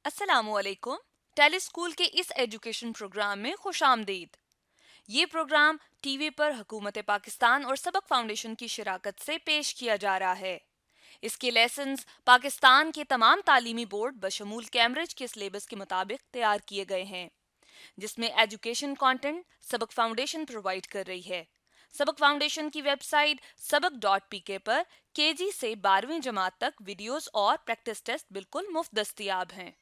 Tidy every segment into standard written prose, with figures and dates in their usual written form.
अस्सलामुअलैकुम। टेलीस्कूल के इस एजुकेशन प्रोग्राम में खुशामदीद। ये प्रोग्राम टीवी पर हुकूमत पाकिस्तान और सबक फाउंडेशन की शिराकत से पेश किया जा रहा है। इसके लेसन्स पाकिस्तान के तमाम तालीमी बोर्ड बशमूल कैम्ब्रिज के सिलेबस के मुताबिक तैयार किए गए हैं, जिसमें एजुकेशन कंटेंट सबक फाउंडेशन प्रोवाइड कर रही है। सबक फाउंडेशन की वेबसाइट सबक.pk पर केजी से 12वीं जमात तक वीडियोस और प्रैक्टिस टेस्ट बिल्कुल मुफ्त दस्तियाब हैं।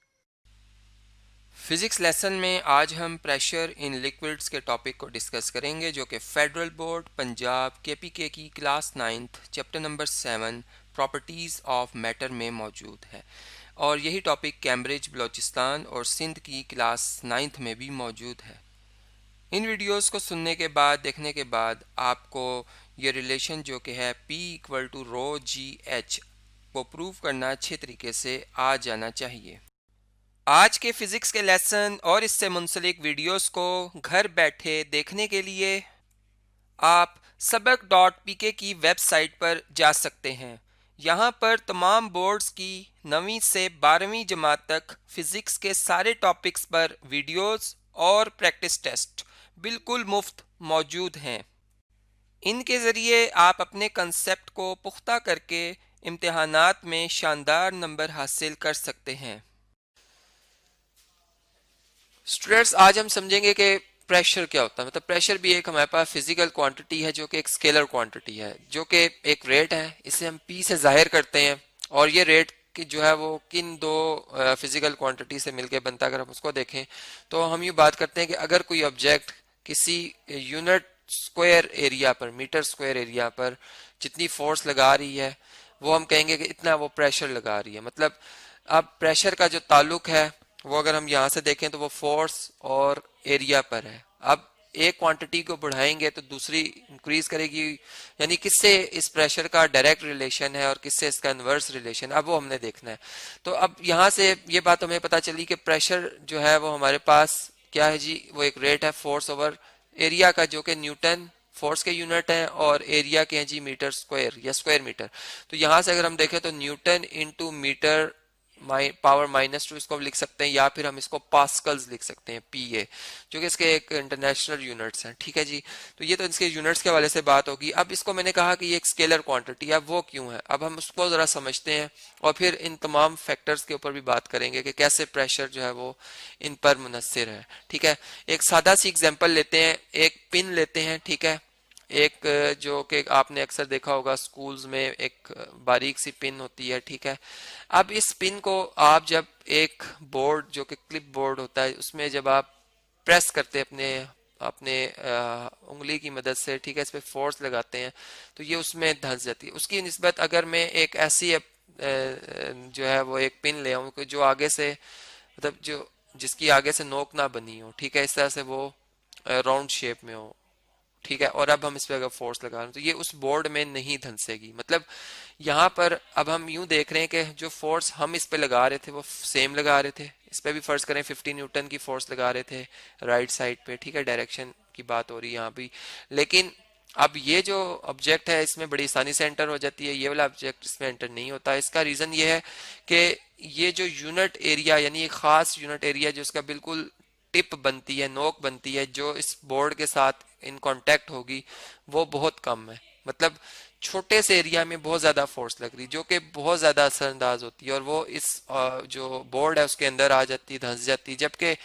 फिजिक्स लेसन में आज हम प्रेशर इन लिक्विड्स के टॉपिक को डिस्कस करेंगे, जो कि फेडरल बोर्ड पंजाब केपीके की class 9th chapter number 7 properties of matter में मौजूद है। और यही टॉपिक कैम्ब्रिज बलूचिस्तान और सिंध की क्लास 9th में भी मौजूद है। इन वीडियोस को सुनने के बाद, देखने के बाद आपको ये रिलेशन जो कि है P=ρ/g/h को प्रूव करना अच्छे तरीके से आ जाना चाहिए। आज के फिज़िक्स के लेसन और इससे मुंसलिक वीडियोस को घर बैठे देखने के लिए आप सबक.pk की वेबसाइट पर जा सकते हैं। यहाँ पर तमाम बोर्ड्स की 9वीं से 12वीं जमात तक फ़िज़िक्स के सारे टॉपिक्स पर वीडियोस और प्रैक्टिस टेस्ट बिल्कुल मुफ्त मौजूद हैं। इनके ज़रिए आप अपने कंसेप्ट को पुख्ता करके इम्तिहानात में शानदार नंबर हासिल कर सकते हैं। स्टूडेंट्स, आज हम समझेंगे कि प्रेशर क्या होता है। मतलब प्रेशर भी एक हमारे पास फिजिकल क्वांटिटी है, जो कि एक स्केलर क्वांटिटी है, जो कि एक रेट है। इसे हम पी से जाहिर करते हैं। और ये रेट की जो है वो किन दो फिजिकल क्वांटिटी से मिलके बनता है, अगर हम उसको देखें तो हम ये बात करते हैं कि अगर कोई ऑब्जेक्ट किसी यूनिट स्क्वायर एरिया पर, मीटर स्क्वायर एरिया पर जितनी फोर्स लगा रही है, वो हम कहेंगे कि इतना वो प्रेशर लगा रही है। मतलब अब प्रेशर का जो ताल्लुक है वो अगर हम यहाँ से देखें तो वो फोर्स और एरिया पर है। अब एक क्वांटिटी को बढ़ाएंगे तो दूसरी इंक्रीज करेगी, यानी किससे इस प्रेशर का डायरेक्ट रिलेशन है और किससे इसका इन्वर्स रिलेशन, अब वो हमने देखना है। तो अब यहाँ से ये बात हमें पता चली कि प्रेशर जो है वो हमारे पास क्या है जी, वो एक रेट है फोर्स ओवर एरिया का, जो कि न्यूटन फोर्स के यूनिट है और एरिया के हैं जी मीटर स्क्वायर या स्क्वायर मीटर। तो यहाँ से अगर हम देखें तो न्यूटन इंटू मीटर पावर -2 इसको लिख सकते हैं, या फिर हम इसको पास्कल्स लिख सकते हैं, पीए, जो कि इसके एक इंटरनेशनल यूनिट्स हैं। ठीक है जी। तो ये तो इसके यूनिट्स के हवाले से बात होगी। अब इसको मैंने कहा कि ये एक स्केलर क्वांटिटी है, अब वो क्यों है, अब हम उसको जरा समझते हैं और फिर इन तमाम फैक्टर्स के ऊपर भी बात करेंगे कि कैसे प्रेशर जो है वो इन पर मुनस्सिर है। ठीक है, एक सादा सी एग्जाम्पल लेते हैं, एक पिन लेते हैं। ठीक है, एक जो कि आपने अक्सर देखा होगा स्कूल्स में, एक बारीक सी पिन होती है। ठीक है, अब इस पिन को आप जब एक बोर्ड जो कि क्लिप बोर्ड होता है उसमें जब आप प्रेस करते हैं अपने अपने उंगली की मदद से, ठीक है, इस पे फोर्स लगाते हैं तो ये उसमें धंस जाती है। उसकी निस्बत अगर मैं एक ऐसी जो है वो एक पिन ले आऊँ जो आगे से, मतलब जो जिसकी आगे से नोक ना बनी हो, ठीक है, इस तरह से वो राउंड शेप में हो, ठीक है, और अब हम इस पे अगर फोर्स लगा रहे हैं तो ये उस बोर्ड में नहीं धंसेगी। मतलब यहाँ पर अब हम यूं देख रहे हैं कि जो फोर्स हम इस पे लगा रहे थे वो सेम लगा रहे थे। इस पे भी फर्ज करें 50 न्यूटन की फोर्स लगा रहे थे राइट साइड पे। ठीक है, डायरेक्शन की बात हो रही है यहाँ भी। लेकिन अब ये जो ऑब्जेक्ट है इसमें बड़ी आसानी से एंटर हो जाती है, ये वाला ऑब्जेक्ट इसमें एंटर नहीं होता। इसका रीजन ये है कि ये जो यूनिट एरिया, यानी एक खास यूनिट एरिया जो इसका बिल्कुल टिप बनती है, नोक बनती है, जो इस बोर्ड के साथ इन कांटेक्ट होगी, वो बहुत कम है। मतलब छोटे से एरिया में बहुत ज्यादा फोर्स लग रही, जो कि बहुत ज्यादा असरअंदाज होती है और वो इस जो बोर्ड है उसके अंदर आ जाती, धंस जाती। जबकि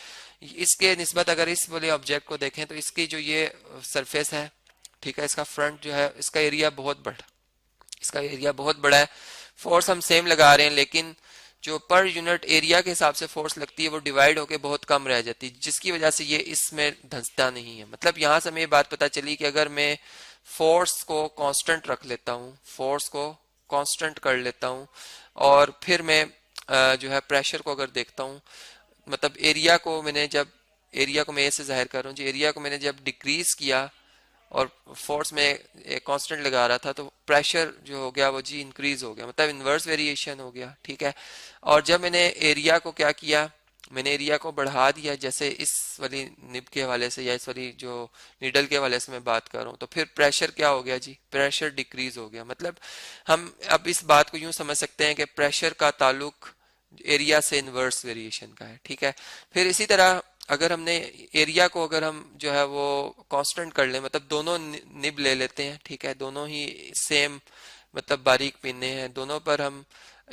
इसके निस्बत अगर इस वाले ऑब्जेक्ट को देखें तो इसकी जो ये सरफेस है, ठीक है, इसका फ्रंट जो है, इसका एरिया बहुत बड़ा, इसका एरिया बहुत बड़ा है। फोर्स हम सेम लगा रहे हैं, लेकिन जो पर यूनिट एरिया के हिसाब से फोर्स लगती है वो डिवाइड होकर बहुत कम रह जाती है, जिसकी वजह से ये इसमें धंसता नहीं है। मतलब यहाँ से हमें ये बात पता चली कि अगर मैं फोर्स को कांस्टेंट रख लेता हूँ, फोर्स को कांस्टेंट कर लेता हूँ, और फिर मैं जो है प्रेशर को अगर देखता हूँ, मतलब एरिया को मैंने जब, एरिया को मैं ए से जाहिर कर रहा हूँ जी, एरिया को मैंने जब डिक्रीज किया और फोर्स में एक कांस्टेंट लगा रहा था तो प्रेशर जो हो गया वो जी इंक्रीज हो गया, मतलब इन्वर्स वेरिएशन हो गया। ठीक है, और जब मैंने एरिया को क्या किया, मैंने एरिया को बढ़ा दिया, जैसे इस वाली निब के हवाले से या इस वाली जो नीडल के हवाले से मैं बात कर रहा हूँ, तो फिर प्रेशर क्या हो गया जी, प्रेशर डिक्रीज हो गया। मतलब हम अब इस बात को यूं समझ सकते हैं कि प्रेशर का ताल्लुक एरिया से इनवर्स वेरिएशन का है, ठीक है। फिर इसी तरह अगर हमने एरिया को अगर हम जो है वो कांस्टेंट कर लें, मतलब दोनों निब ले लेते हैं, ठीक है, दोनों ही सेम मतलब बारीक पिने हैं, दोनों पर हम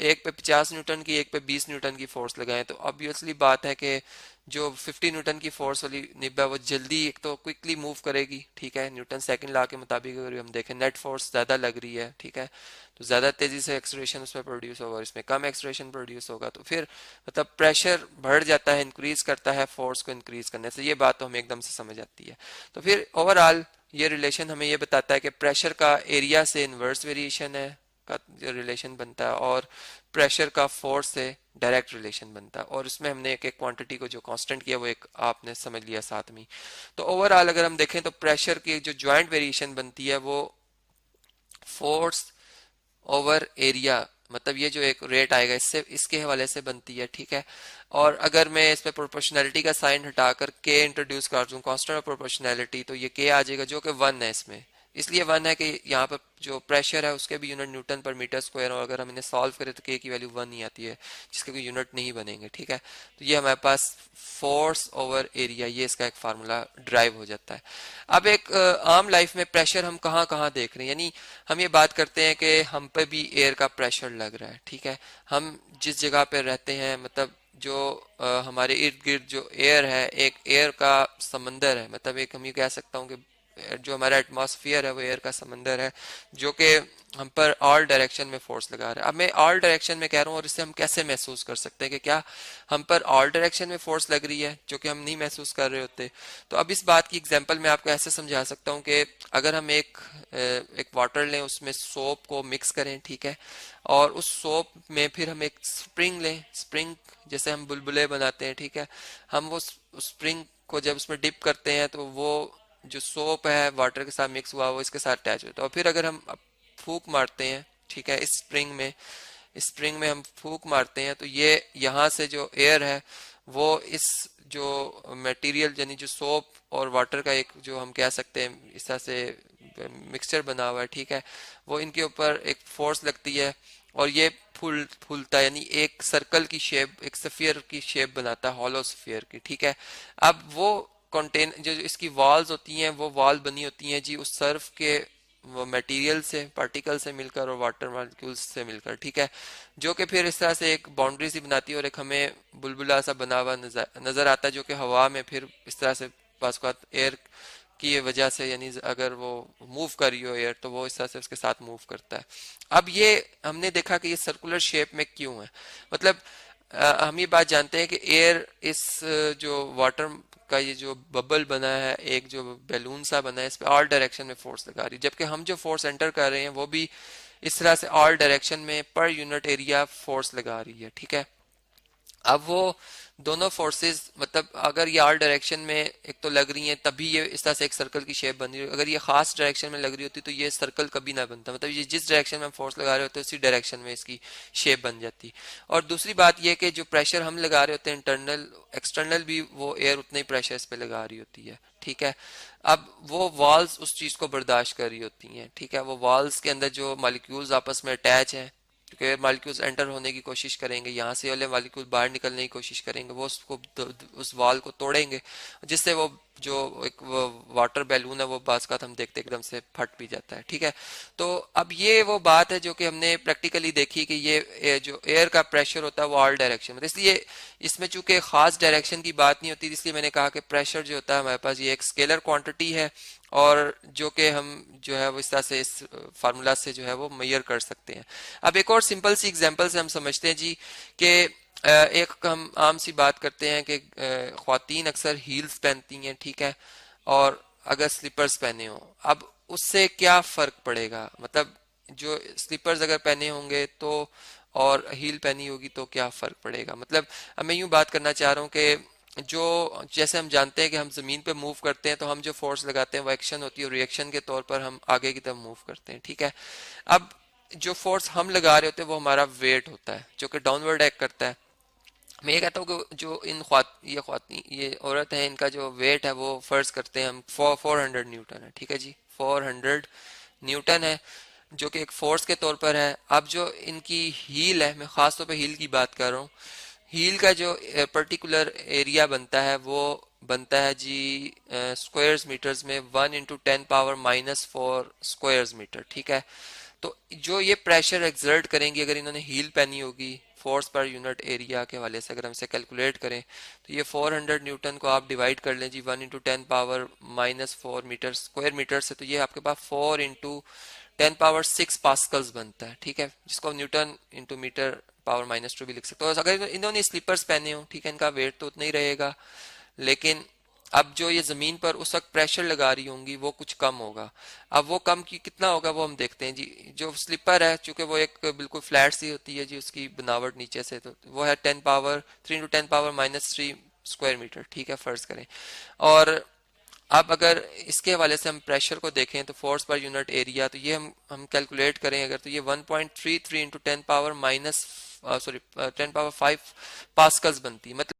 एक पे 50 न्यूटन की, एक पे 20 न्यूटन की फोर्स लगाएं, तो ऑब्वियसली बात है कि जो 50 न्यूटन की फोर्स वाली निब है वो जल्दी एक तो क्विकली मूव करेगी, ठीक है, न्यूटन सेकंड लॉ के मुताबिक अगर हम देखें नेट फोर्स ज्यादा लग रही है, ठीक है, तो ज्यादा तेजी से एक्सलेरेशन उसमें प्रोड्यूस होगा और इसमें कम एक्सलेरेशन प्रोड्यूस होगा, तो फिर मतलब प्रेशर बढ़ जाता है, इंक्रीज करता है फोर्स को इंक्रीज करने से। ये बात तो हमें एकदम से समझ आती है। तो फिर ओवरऑल ये रिलेशन हमें ये बताता है कि प्रेशर का एरिया से इनवर्स वेरिएशन है का जो रिलेशन बनता है, और प्रेशर का फोर्स से डायरेक्ट रिलेशन बनता है, और उसमें हमने एक एक क्वांटिटी को जो कांस्टेंट किया वो एक आपने समझ लिया साथ में। तो ओवरऑल अगर हम देखें तो प्रेशर की जो ज्वाइंट वेरिएशन बनती है वो फोर्स ओवर एरिया, मतलब ये जो एक रेट आएगा इससे इसके हवाले से बनती है, ठीक है। और अगर मैं इस पे प्रोपोर्शनैलिटी का साइन हटाकर के इंट्रोड्यूस कर दूं, कांस्टेंट ऑफ प्रोपोर्शनैलिटी, तो ये के आ जाएगा जो कि 1 है इसमें, इसलिए 1 है कि यहाँ पर जो प्रेशर है उसके भी यूनिट न्यूटन पर मीटर स्क्वायर, और अगर हम इन्हें सॉल्व करें तो के की वैल्यू 1 ही आती है, जिसके कोई यूनिट नहीं बनेंगे, ठीक है। तो ये हमारे पास फोर्स ओवर एरिया, ये इसका एक फार्मूला ड्राइव हो जाता है। अब एक आम लाइफ में प्रेशर हम कहाँ कहाँ देख रहे हैं, यानी हम ये बात करते हैं कि हम पे भी एयर का प्रेशर लग रहा है, ठीक है। हम जिस जगह पे रहते हैं, मतलब जो हमारे इर्द गिर्द जो एयर है, एक एयर का समंदर है, मतलब एक हम ये कह सकता हूँ कि जो हमारा एटमॉस्फेयर है वो एयर का समंदर है, जो कि हम पर ऑल डायरेक्शन में फोर्स लगा रहा है। अब मैं ऑल डायरेक्शन में कह रहा हूँ, और इससे हम कैसे महसूस कर सकते हैं कि क्या हम पर ऑल डायरेक्शन में फोर्स लग रही है जो कि हम नहीं महसूस कर रहे होते। तो अब इस बात की एग्जांपल मैं आपको ऐसे समझा सकता हूँ कि अगर हम एक वाटर लें, उसमें सोप को मिक्स करें, ठीक है, और उस सोप में फिर हम एक स्प्रिंग लें, स्प्रिंग जैसे हम बुलबुले बनाते हैं, ठीक है, हम वो स्प्रिंग को जब उसमें डिप करते हैं तो वो जो सोप है वाटर के साथ मिक्स हुआ वो इसके साथ अटैच होता है, और फिर अगर हम फूंक मारते हैं, ठीक है, इस स्प्रिंग में हम फूंक मारते हैं, तो ये यहाँ से जो एयर है वो इस जो मटेरियल यानी जो सोप और वाटर का एक जो हम कह सकते हैं इस तरह से मिक्सचर बना हुआ है, ठीक है, वो इनके ऊपर एक फोर्स लगती है और ये फूलता है, यानी एक सर्कल की शेप, एक स्फीयर की शेप बनाता है, हॉलो स्फीयर की, ठीक है। अब वो कंटेन जो इसकी वॉल्स होती हैं वो वॉल बनी होती हैं जी उस सर्फ के वो मटेरियल से, पार्टिकल से मिलकर और वाटर मॉलिक्यूल्स से मिलकर, ठीक है, जो कि फिर इस तरह से एक बाउंड्री सी बनाती है और एक हमें बुलबुला सा बना हुआ नजर आता है, जो कि हवा में फिर इस तरह से पास एयर की वजह से, यानी अगर वो मूव कर रही हो एयर तो वो इस तरह से उसके साथ मूव करता है। अब ये हमने देखा कि ये सर्कुलर शेप में क्यों है, मतलब हम ये बात जानते हैं कि एयर इस जो वाटर का ये जो बबल बना है, एक जो बैलून सा बना है, इस पे ऑल डायरेक्शन में फोर्स लगा रही है, जबकि हम जो फोर्स एंटर कर रहे हैं वो भी इस तरह से ऑल डायरेक्शन में पर यूनिट एरिया फोर्स लगा रही है, ठीक है। अब वो दोनों फोर्सेस, मतलब अगर ये आर डायरेक्शन में एक तो लग रही हैं तभी ये इस तरह से एक सर्कल की शेप बन रही है, अगर ये खास डायरेक्शन में लग रही होती तो ये सर्कल कभी ना बनता, मतलब ये जिस डायरेक्शन में हम फोर्स लगा रहे होते हैं उसी डायरेक्शन में इसकी शेप बन जाती। और दूसरी बात ये कि जो प्रेशर हम लगा रहे होते हैं इंटरनल एक्सटर्नल भी वो एयर उतने ही प्रेशर इस पे लगा रही होती है, ठीक है। अब वो वॉल्स उस चीज को बर्दाश्त कर रही होती हैं, ठीक है, वो वॉल्स के अंदर जो मॉलिक्यूल्स आपस में अटैच हैं, क्योंकि मॉलिक्यूल्स एंटर होने की कोशिश करेंगे, यहाँ से वाले मॉलिक्यूल बाहर निकलने की कोशिश करेंगे, वो उसको उस वॉल को तोड़ेंगे, जिससे वो जो एक वो वाटर बैलून है वो बाज का हम देखते एकदम से फट भी जाता है, ठीक है। तो अब ये वो बात है जो कि हमने प्रैक्टिकली देखी कि ये जो एयर का प्रेशर होता है वो ऑल डायरेक्शन में, इसलिए इसमें चूंकि खास डायरेक्शन की बात नहीं होती, इसलिए मैंने कहा कि प्रेशर जो होता है हमारे पास ये एक स्केलर क्वांटिटी है, और जो कि हम जो है वो इस तरह से इस फार्मूला से जो है वो मेजर कर सकते हैं। अब एक और सिंपल सी एग्जांपल से हम समझते हैं जी कि एक हम आम सी बात करते हैं कि ख्वातीन अक्सर हील्स पहनती हैं, ठीक है, और अगर स्लीपर्स पहने हो, अब उससे क्या फर्क पड़ेगा, मतलब जो स्लीपर्स अगर पहने होंगे तो और हील पहनी होगी तो क्या फर्क पड़ेगा, मतलब मैं यूं बात करना चाह रहा हूँ कि जो जैसे हम जानते हैं कि हम जमीन पे मूव करते हैं तो हम जो फोर्स लगाते हैं वो एक्शन होती है और रिएक्शन के तौर पर हम आगे की तरफ मूव करते हैं, ठीक है। अब जो फोर्स हम लगा रहे होते हैं वो हमारा वेट होता है जो कि डाउनवर्ड एक्ट करता है। मैं ये कहता हूँ कि जो ये औरत है इनका जो वेट है वो फर्ज करते हैं हम 400 न्यूटन है, ठीक है जी, 400 न्यूटन है। जो कि एक फोर्स के तौर पर है। अब जो इनकी हील है, मैं ख़ास तौर पे हील की बात कर रहा हूँ, हील का जो पर्टिकुलर एरिया बनता है वो बनता है जी स्क्वायर्स मीटर्स में 1 × 10⁻⁻⁴ स्क्वायर्स मीटर, ठीक है। तो जो ये प्रेशर एक्सर्ट करेंगी, अगर इन्होंने हील पहनी होगी, फोर्स पर यूनिट एरिया के हवाले से अगर हम इसे कैलकुलेट करें तो ये 400 न्यूटन को आप डिवाइड कर लें जी 1 × 10⁻⁻⁴ मीटर स्क्वायर मीटर से, तो ये आपके पास 4 × 10⁻⁶ पास्कल्स बनता है, ठीक है, जिसको न्यूटन इंटू मीटर पावर -2 भी लिख सकते हो। अगर इन्होंने स्लीपर्स पहने हो, ठीक है, इनका वेट तो उतना ही रहेगा, लेकिन अब जो ये जमीन पर उस वक्त प्रेशर लगा रही होंगी वो कुछ कम होगा। अब वो कम की कितना होगा वो हम देखते हैं जी। जो स्लीपर है, चूंकि वो एक बिल्कुल फ्लैट सी होती है जी उसकी बनावट नीचे से, तो वो है 3 × 10⁻³ स्क्वायर मीटर, ठीक है, फर्ज करें। और अब अगर इसके हवाले से हम प्रेशर को देखें तो फोर्स पर यूनिट एरिया, तो ये हम कैलकुलेट करें अगर, तो ये 1.33 × 10⁻⁻⁵ पास्कल्स बनती है। मतलब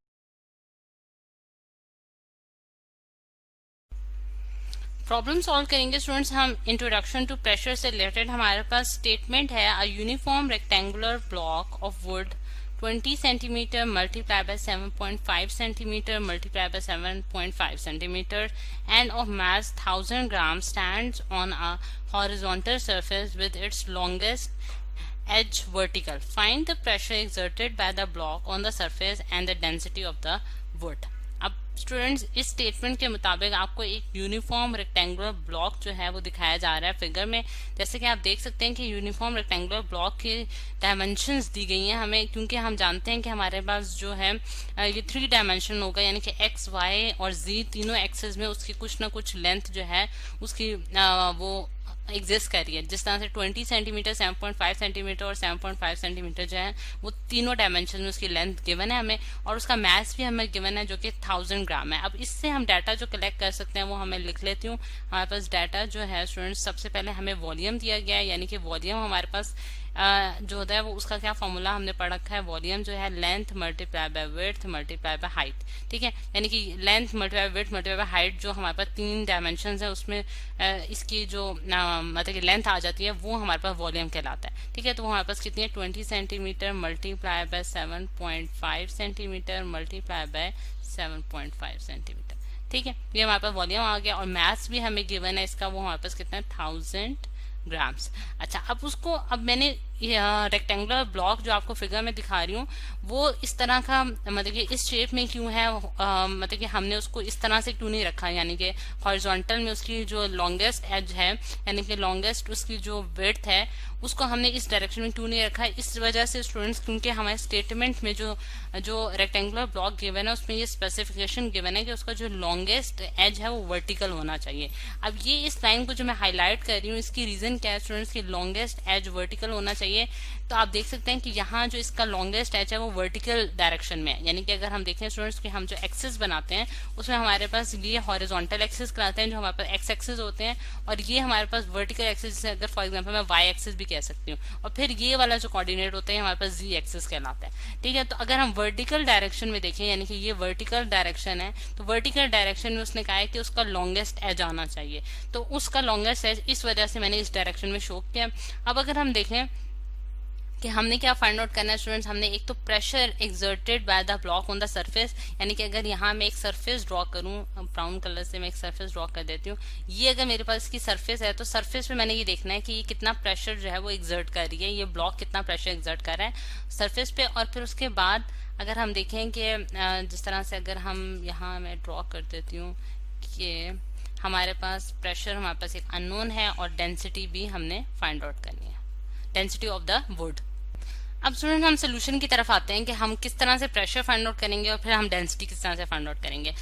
प्रॉब्लम सॉल्व करेंगे स्टूडेंट्स हम। इंट्रोडक्शन टू प्रेशर से रिलेटेड हमारे पास स्टेटमेंट है, a uniform rectangular block of would 20 centimetre multiply by 7.5 centimetre multiply by 7.5 centimetre and of mass 1000 grams stands on a horizontal surface with its longest edge vertical. Find the pressure exerted by the block on the surface and the density of the wood. अब students इस statement के मुताबिक आपको एक uniform rectangular block जो है वो दिखाया जा रहा है फिगर में। जैसे कि आप देख सकते हैं कि यूनिफॉर्म रेक्टेंगुलर ब्लॉक की डायमेंशंस दी गई हैं हमें, क्योंकि हम जानते हैं कि हमारे पास जो है ये 3 डायमेंशन होगा, यानी कि एक्स, वाई और जी तीनों एक्सेस में उसकी कुछ ना कुछ लेंथ जो है उसकी वो एग्जिस्ट कर रही है। जिस तरह से 20 सेंटीमीटर 7.5 सेंटीमीटर और 7.5 सेंटीमीटर जो है वो तीनों डायमेंशन में उसकी लेंथ गिवन है हमें, और उसका मास भी हमें गिवन है जो कि 1000 ग्राम है। अब इससे हम डाटा जो कलेक्ट कर सकते हैं वो हमें लिख लेती हूँ। हमारे पास डाटा जो है स्टूडेंट्स, सबसे पहले हमें वॉल्यूम दिया गया है, यानी कि वॉल्यूम हमारे पास जो होता है वो उसका क्या फॉर्मूला हमने पढ़ रखा है, वॉल्यूम जो है length multiply by width multiply by height, ठीक है। यानी कि length multiply by width multiply by height जो हमारे पास 3 डायमेंशन है उसमें इसकी जो मतलब कि लेंथ आ जाती है वो हमारे पास वॉल्यूम कहलाता है, ठीक है। तो हमारे पास कितनी है 20 centimetre multiply by 7.5 centimetre multiply by 7.5 centimetre, ठीक है। ये हमारे पास वॉल्यूम आ गया, और मास भी हमें गिवन है इसका, वो हमारे पास कितना है 1000 ग्राम्स। अच्छा, अब उसको, अब मैंने रेक्टेंगुलर ब्लॉक जो आपको फिगर में दिखा रही हूँ वो इस तरह का, मतलब कि इस शेप में क्यों है, मतलब कि हमने उसको इस तरह से क्यों नहीं रखा, यानी कि हॉरिजॉन्टल में उसकी जो लॉन्गेस्ट एज है, यानी कि लॉन्गेस्ट उसकी जो विड्थ है उसको हमने इस डायरेक्शन में क्यों नहीं रखा है। इस वजह से स्टूडेंट्स, क्योंकि हमारे स्टेटमेंट में जो रेक्टेंगुलर ब्लॉक गिवन है उसमें ये स्पेसिफिकेशन गिवन है कि उसका जो लॉन्गेस्ट एज है वो वर्टिकल होना चाहिए। अब ये इस लाइन को जो मैं हाईलाइट कर रही हूँ इसकी रीजन क्या है स्टूडेंट्स, की लॉन्गेस्ट एज वर्टिकल होना चाहिए। तो आप देख सकते हैं कि यहाँ जो इसका लॉन्गेस्ट एज है वो वर्टिकल डायरेक्शन में है, यानी कि अगर हम देखें स्टूडेंट्स कि हम जो एक्सिस बनाते हैं उसमें हमारे पास ये हॉरिजॉन्टल एक्सिस कराते हैं जो हमारे पास एक्स एक्सिस होते हैं, और ये हमारे पास वर्टिकल एक्सिस, अगर फॉर एग्जांपल मैं वाई एक्सिस भी कह सकती हूँ, और फिर ये वाला जो कोऑर्डिनेट होता है हमारे पास जी एक्सिस कहलाता है, ठीक है। तो अगर हम वर्टिकल डायरेक्शन में देखें, यानी कि ये वर्टिकल डायरेक्शन है, तो वर्टिकल डायरेक्शन में उसने कहा है कि उसका लॉन्गेस्ट एज आना चाहिए, तो उसका लॉन्गेस्ट एज इस वजह से मैंने इस डायरेक्शन में शो किया। अब अगर हम देखें कि हमने क्या फाइंड आउट करना है स्टूडेंट्स, हमने एक तो pressure exerted by the block on the surface, यानी कि अगर यहाँ मैं एक सरफेस ड्रॉ करूँ, ब्राउन कलर से मैं एक सरफेस ड्रॉ कर देती हूँ, ये अगर मेरे पास इसकी सरफेस है तो सरफेस पे मैंने ये देखना है कि ये कितना प्रेशर जो है वो एक्सर्ट कर रही है, ये ब्लॉक कितना प्रेशर एक्सर्ट कर रहा है सरफेस पे। और फिर उसके बाद अगर हम देखें कि जिस तरह से अगर हम यहाँ मैं ड्रॉ कर देती हूँ कि हमारे पास प्रेशर, हमारे पास एक अननोन है, और डेंसिटी भी हमने फाइंड आउट करनी है, डेंसिटी ऑफ द वुड। अब स्टूडेंट हम सोल्यूशन की तरफ आते हैं कि हम किस तरह से प्रेशर फाइंड आउट करेंगे और फिर हम डेंसिटी किस तरह से फाइंड आउट करेंगे।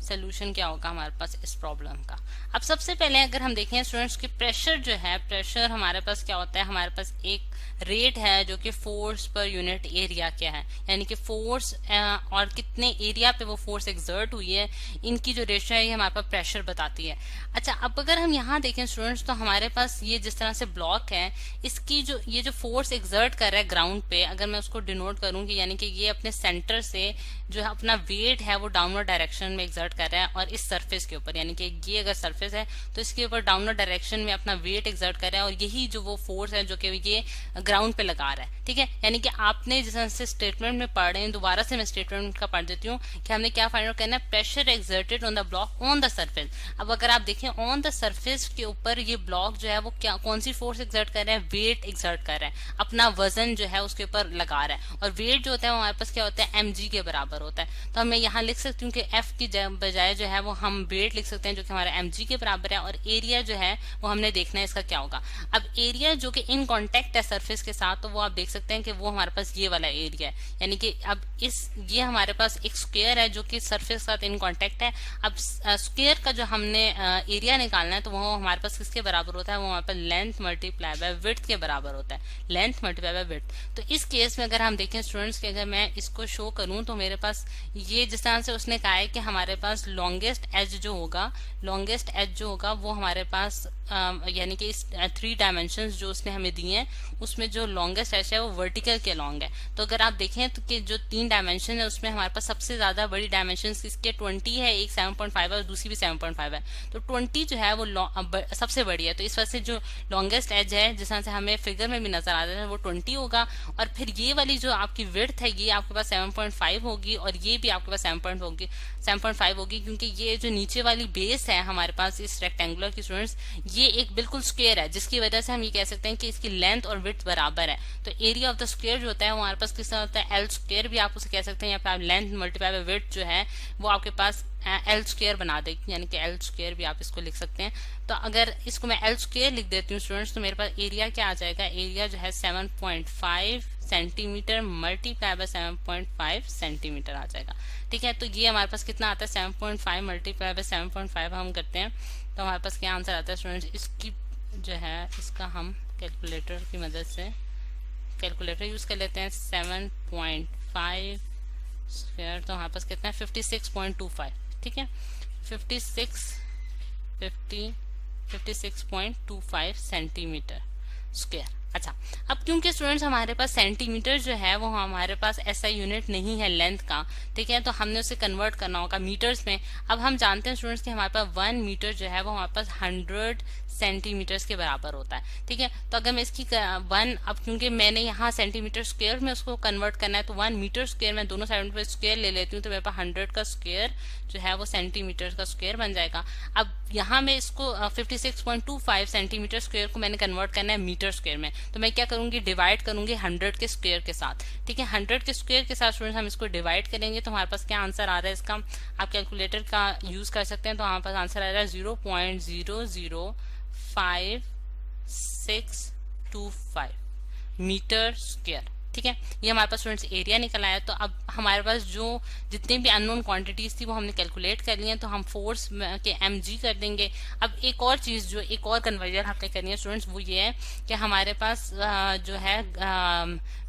सोल्यूशन क्या होगा हमारे पास इस प्रॉब्लम का। अब सबसे पहले अगर हम देखें स्टूडेंट्स कि प्रेशर जो है, प्रेशर हमारे पास क्या होता है, हमारे पास एक रेट है जो कि फोर्स पर यूनिट एरिया क्या है, यानी कि फोर्स और कितने एरिया पे वो फोर्स एक्सर्ट हुई है, इनकी जो रेशियो है ये हमारे पास प्रेशर बताती है। अच्छा, अब अगर हम यहाँ देखें स्टूडेंट्स, तो हमारे पास ये जिस तरह से ब्लॉक है, इसकी जो ये जो फोर्स एक्सर्ट कर रहा है ग्राउंड पे, अगर मैं उसको डिनोट करूंगी, यानी कि ये अपने सेंटर से जो है अपना वेट है वो डाउनवर्ड डायरेक्शन में एक्सर्ट कर रहा है, और इस सरफेस के ऊपर, यानी कि ये अगर सरफेस है तो इसके ऊपर डाउनवर्ड डायरेक्शन में अपना वेट एक्सर्ट कर रहा है, और यही जो वो फोर्स है जो कि ये ग्राउंड पे लगा रहा है। ठीक है, यानी कि आपने जिस तरह से स्टेटमेंट में पढ़ रहे हैं, दोबारा से मैं स्टेटमेंट का पढ़ देती हूँ कि हमने क्या फाइंड आउट करना है, pressure exerted on the block on the surface. अब अगर आप देखें ऑन द सरफेस के ऊपर ये ब्लॉक जो है वो क्या कौन सी फोर्स एक्सर्ट कर रहा है, वेट एक्सर्ट कर रहा है, अपना वजन जो है उसके ऊपर लगा रहा है, और वेट जो होता है हमारे पास क्या होता है, mg के बराबर होता है। तो मैं यहाँ लिख सकती हूँ कि f की बजाय जो है वो हम वेट लिख सकते हैं जो कि हमारा mg के बराबर है, और एरिया जो है वो हमने देखना है इसका क्या होगा। अब एरिया जो कि इन कॉन्टेक्ट है सरफेस के साथ, तो वो आप देख सकते हैं कि वो हमारे पास ये वाला एरिया है, यानी कि अब ये हमारे पास एक स्क्वायर है जो कि सरफेस के साथ इन कॉन्टेक्ट है। अब स्क्वायर का जो हमने एरिया निकालना है, तो वो हमारे पास किसके बराबर होता है, वो हमारे पास लेंथ मल्टीप्लाई बाय विड्थ के बराबर होता है, लेंथ मल्टीप्लाई बाय विड्थ। तो इस केस में अगर हम देखें स्टूडेंट्स कि अगर मैं इसको शो करूं, तो मेरे पास ये जिस तरह से उसने कहा है कि हमारे पास लॉन्गेस्ट एज जो होगा, लॉन्गेस्ट एज जो होगा वो हमारे पास यानी कि इस 3 डायमेंशंस जो उसने हमें दिए हैं, उसमें जो लॉन्गेस्ट एज है वो वर्टिकल के लॉन्ग है। तो अगर आप देखें तो कि जो 3 डायमेंशन है उसमें हमारे पास सबसे ज्यादा बड़ी डायमेंशन इसके 20 है, एक 7.5 है और दूसरी भी 7.5 है। तो 20 जो है वो सबसे बड़ी है, तो इस वजह से जो लॉन्गेस्ट एज है जिस तरह से हमें फिगर में भी नजर आ रहा है वो 20 होगा, और फिर ये वाली जो आपकी विड्थ है ये आपके पास 7.5 होगी, और ये भी आपके पास 7.5 होगी, क्योंकि ये जो नीचे वाली बेस है हमारे पास इस रेक्टेंगुलर की स्टूडेंट्स, ये एक बिल्कुल स्क्वायर है, जिसकी वजह से हम ये कह सकते हैं कि इसकी लेंथ और विड्थ बराबर है। तो एरिया ऑफ द स्क्वायर जो होता है वो हमारे पास किस तरह होता है, एल स्क्वायर भी आप उसे कह सकते हैं, या फिर आप लेंथ मल्टीप्लाई बाय विड्थ जो है वो आपके पास एल स्क्वायर बना देगी, यानी कि एल स्क्वायर भी आप इसको लिख सकते हैं। तो अगर इसको मैं एल स्क्वायर लिख देती हूँ स्टूडेंट्स, तो मेरे पास एरिया क्या आ जाएगा, एरिया जो है 7.5 सेंटीमीटर मल्टीप्लाई बाय 7.5 सेंटीमीटर आ जाएगा। ठीक है, तो ये हमारे पास कितना आता है, 7.5 मल्टीप्लाई बाय 7.5 हम करते हैं तो हमारे पास क्या आंसर आता है स्टूडेंट्स, इसकी जो है इसका हम कैलकुलेटर की मदद से कैलकुलेटर यूज कर लेते हैं, 7.5 स्क्वायर, तो हमारे पास कितना है 56.25। ठीक है, 56.25 सेंटीमीटर स्क्वायर। अच्छा, अब क्योंकि स्टूडेंट्स हमारे पास सेंटीमीटर जो है वो हमारे पास ऐसा यूनिट नहीं है लेंथ का, ठीक है, तो हमने उसे कन्वर्ट करना होगा मीटर्स में। अब हम जानते हैं स्टूडेंट्स कि हमारे पास 1 मीटर जो है वो हमारे पास 100 सेंटीमीटर्स के बराबर होता है। ठीक है, तो अगर मैं इसकी 1, अब क्योंकि मैंने यहाँ सेंटीमीटर स्क्वायर में उसको कन्वर्ट करना है, तो 1 मीटर स्क्वायर में दोनों साइड पे स्क्वायर ले लेती हूँ, तो मेरे पास 100 का स्क्वायर जो है वो सेंटीमीटर का स्क्वायर बन जाएगा। अब यहाँ मैं इसको 56.25 सेंटीमीटर स्क्वायर को मैंने कन्वर्ट करना है मीटर स्क्वायर में, तो मैं क्या करूंगी, डिवाइड करूंगी 100 के स्क्वायर के साथ। ठीक है, 100 के स्क्वायर के साथ स्टूडेंट्स हम इसको डिवाइड करेंगे, तो हमारे पास क्या आंसर आ रहा है इसका, आप कैलकुलेटर का यूज कर सकते हैं, तो हमारे पास आंसर आ रहा है 0.005625 मीटर स्क्वायर। ठीक है, ये हमारे पास स्टूडेंट्स एरिया निकल आया। तो अब हमारे पास जो जितनी भी अननोन क्वांटिटीज थी वो हमने कैलकुलेट कर ली है, तो हम फोर्स के mg कर देंगे। अब एक और चीज जो एक और कन्वर्जन हमने करनी है स्टूडेंट्स, वो ये है कि हमारे पास जो है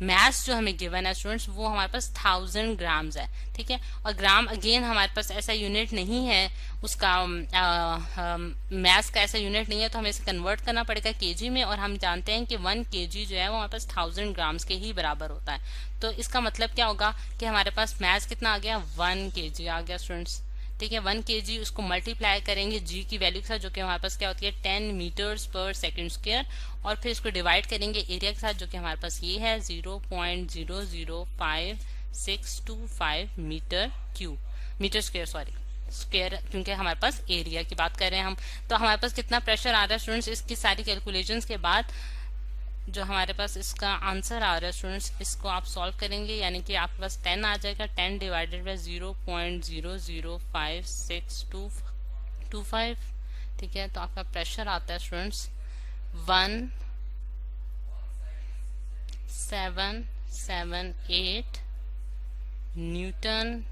मास जो हमें गिवन है स्टूडेंट्स, वो हमारे पास 1000 ग्राम्स है। ठीक है, और ग्राम अगेन हमारे पास ऐसा यूनिट नहीं है, उसका मास का ऐसा यूनिट नहीं है, तो हमें इसे कन्वर्ट करना पड़ेगा केजी में, और हम जानते हैं कि 1 kg जो है वो हमारे पास 1000 ग्राम्स के ही बराबर होता है। तो इसका मतलब क्या होगा कि हमारे पास मास कितना आ गया, 1 kg आ गया स्टूडेंट्स। ठीक है, 1 kg उसको मल्टीप्लाई करेंगे g की वैल्यू के साथ, जो कि हमारे पास क्या होती है 10 मीटर्स पर सेकंड स्क्वायर, और फिर इसको डिवाइड करेंगे एरिया के साथ, जो कि हमारे पास ये है 0.005 मीटर स्क्वायर, सॉरी स्क्वायर, क्योंकि हमारे पास एरिया की बात कर रहे हैं हम। तो हमारे पास कितना प्रेशर आ रहा है स्टूडेंट्स, इसकी सारी कैलकुलेशंस के बाद जो हमारे पास इसका आंसर आ रहा है स्टूडेंट्स, इसको आप सॉल्व करेंगे, यानी कि आपके पास 10 आ जाएगा, 10 डिवाइडेड बाय 0.005625। ठीक है, तो आपका प्रेशर आता है स्टूडेंट्स 1778 न्यूटन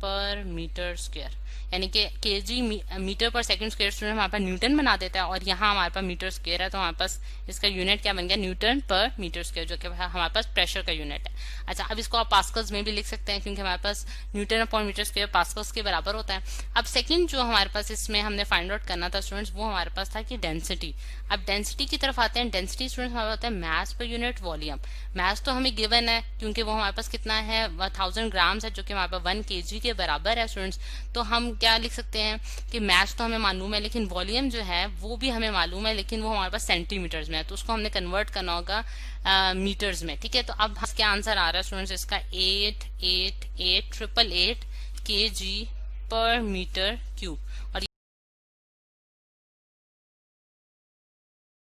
पर मीटर स्क्वायर, यानी कि केजी मीटर पर सेकंड स्क्वायर स्टूडेंट हमारे पास न्यूटन बना देता है, और यहाँ हमारे पास मीटर स्क्वायर है, तो हमारे पास इसका यूनिट क्या बन गया, न्यूटन पर मीटर स्क्वायर, जो कि हमारे पास प्रेशर का यूनिट है। अच्छा, अब इसको आप पास्कल्स में भी लिख सकते हैं, क्योंकि हमारे पास newton upon metre square pascals के बराबर होता है। अब सेकंड जो हमारे पास इसमें हमने फाइंड आउट करना था स्टूडेंट्स, वो हमारे पास था कि डेंसिटी। अब डेंसिटी की तरफ आते हैं। डेंसिटी स्टूडेंट्स हमारे होता है मास पर यूनिट वॉल्यूम। मास तो हमें गिवन है, क्योंकि वो हमारे पास कितना है, 1000 ग्राम्स है, जो कि हमारे पास 1 kg के बराबर है स्टूडेंट्स। तो हम क्या लिख सकते हैं कि मास तो हमें मालूम है, लेकिन वॉल्यूम जो है वो भी हमें मालूम है, लेकिन वो हमारे पास सेंटीमीटर्स में है, तो उसको हमने कन्वर्ट करना होगा मीटर्स में। ठीक है, तो अब क्या आंसर आ रहा है स्टूडेंट्स इसका 888888 kg पर मीटर क्यूब।